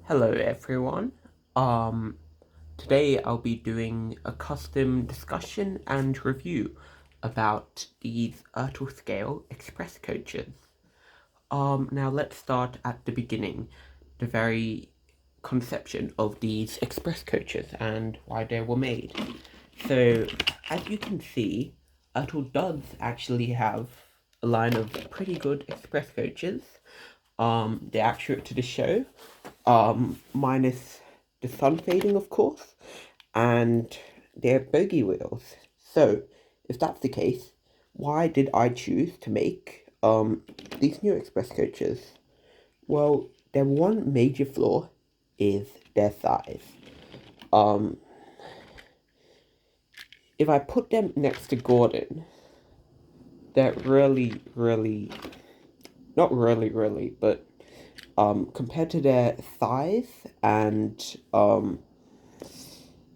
Hello everyone. Um, Today I'll be doing a custom discussion and review about these ERTL scale express coaches. Now let's start at the beginning, the very conception of these express coaches and why they were made. So, as you can see, ERTL does actually have a line of pretty good express coaches. They're accurate to the show, minus the sun fading, of course, and they're bogey wheels. So, if that's the case, why did I choose to make these new express coaches? Well, their one major flaw is their size. Um, if I put them next to Gordon, they're really, not really, but compared to their size and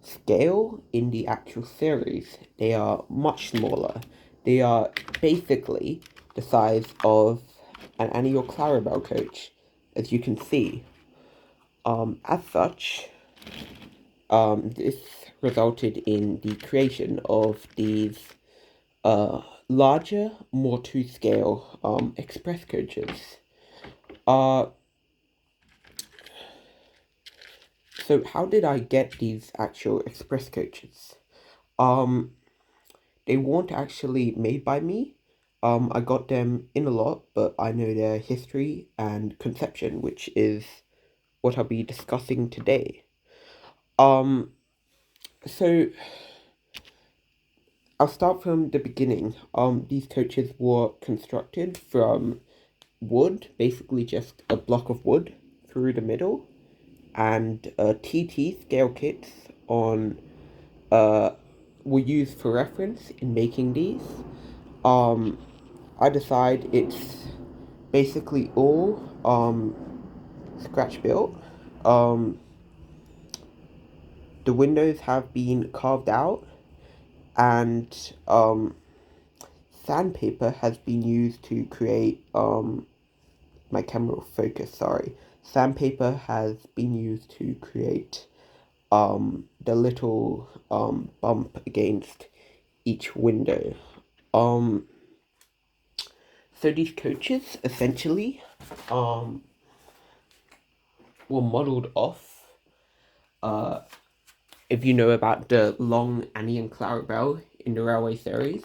scale in the actual series, they are much smaller. They are basically the size of an annual Clarabelle coach, as you can see. As such, this resulted in the creation of these larger, more to scale express coaches. Uh, so how did I get these actual express coaches? Um, they weren't actually made by me. I got them in a lot, but I know their history and conception, which is what I'll be discussing today. Um, so I'll start from the beginning. These coaches were constructed from wood, basically just a block of wood through the middle, and TT scale kits on uh were used for reference in making these. Um, I decide it's basically all scratch built. Um, the windows have been carved out, and sandpaper has been used to create my camera will focus. Sorry, sandpaper has been used to create the little bump against each window. Um, so these coaches essentially um were modeled off. Uh, if you know about the long Annie and Clarabelle in the Railway series,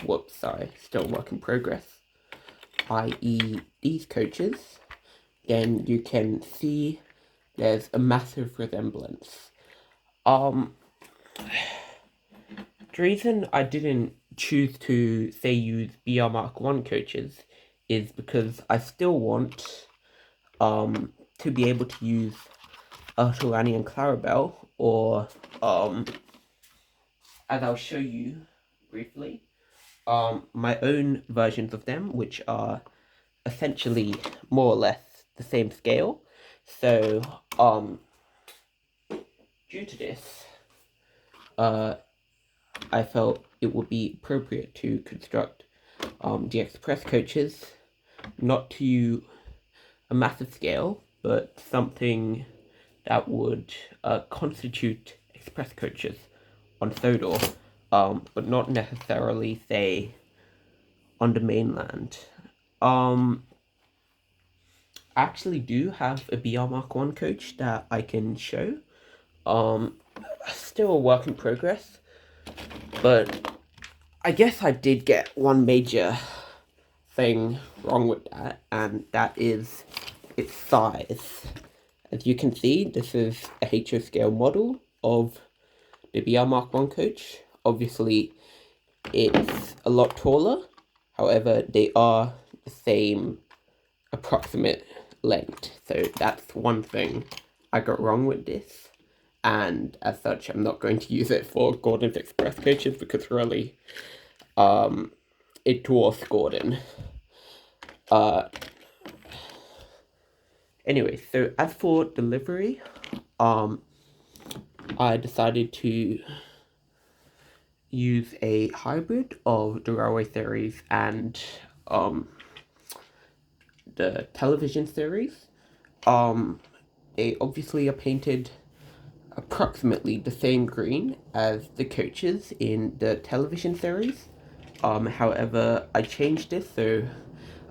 whoops, sorry, still work in progress, i.e. these coaches, then you can see there's a massive resemblance. Um, the reason I didn't choose to, say, use BR Mark 1 coaches is because I still want to be able to use ERTL, Annie and Clarabelle, or as I'll show you briefly, my own versions of them, which are essentially more or less the same scale. So, due to this, I felt it would be appropriate to construct the express coaches, not to a massive scale, but something that would constitute express coaches on Sodor, but not necessarily, say, on the mainland. I actually do have a BR Mark 1 coach that I can show. Um, Still a work in progress, but I guess I did get one major thing wrong with that, and that is its size. As you can see, this is a HO scale model of the BR Mark 1 coach. Obviously, it's a lot taller, however, they are the same approximate length, so that's one thing I got wrong with this. And as such, I'm not going to use it for Gordon's Express coaches because really, it dwarfs Gordon. Anyway, so as for delivery, I decided to use a hybrid of the Railway series and the television series. They obviously are painted approximately the same green as the coaches in the television series. However, I changed this so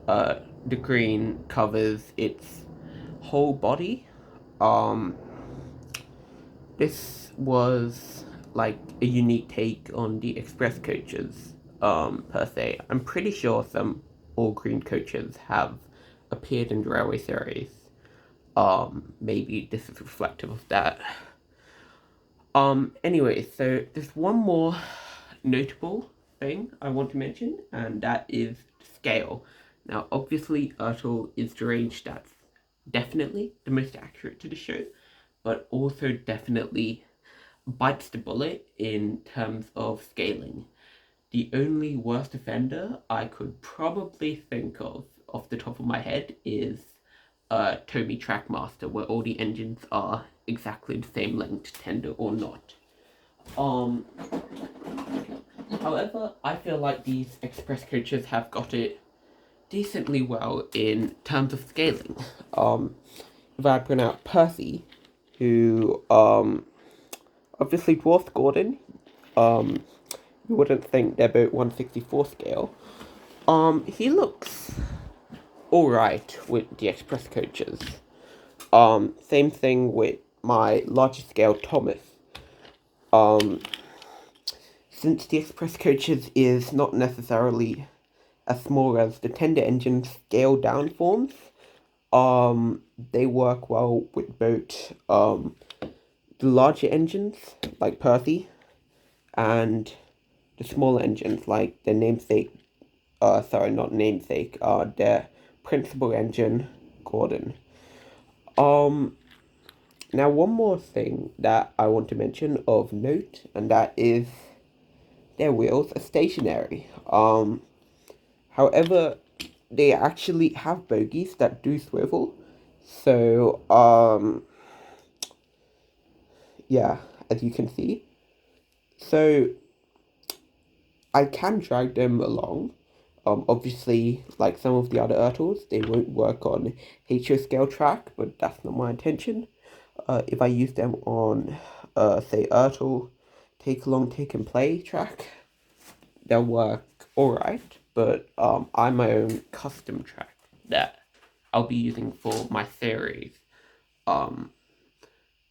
the green covers its whole body. Um, this was like a unique take on the express coaches, per se. I'm pretty sure some all green coaches have appeared in the railway series. Maybe this is reflective of that. Anyway, so there's one more notable thing I want to mention, and that is scale. Now, obviously, ERTL is the range that's definitely the most accurate to the show, but also definitely bites the bullet in terms of scaling. The only worst offender I could probably think of off the top of my head is Tomy Trackmaster, where all the engines are exactly the same length, tender or not. Um, However, I feel like these express coaches have got it decently well in terms of scaling. If I bring out Percy, who obviously dwarfs Gordon, you wouldn't think they're about 1/64 scale. He looks alright with the express coaches. Same thing with my larger scale Thomas. Um, since the express coaches is not necessarily as small as the tender engine scaled down forms, they work well with both the larger engines like Percy and the smaller engines like their namesake, not namesake, their principal engine, Gordon. Now one more thing that I want to mention of note, and that is their wheels are stationary. However, they actually have bogies that do swivel. So, yeah, as you can see. So, I can drag them along. Obviously, like some of the other ERTLs, they won't work on HO scale track, but that's not my intention. If I use them on, say, ERTL, take along, take and play track, they'll work alright, but I'm my own custom track that I'll be using for my series,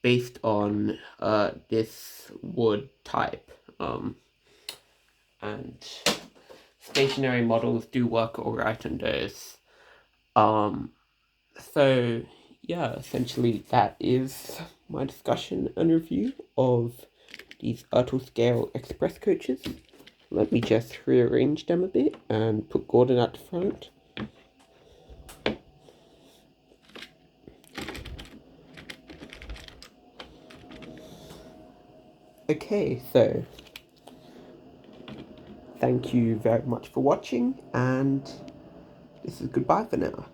based on this wood type. And stationary models do work alright on those. So yeah, essentially that is my discussion and review of these ERTL scale express coaches. Let me just rearrange them a bit and put Gordon at the front. Okay, so thank you very much for watching, and this is goodbye for now.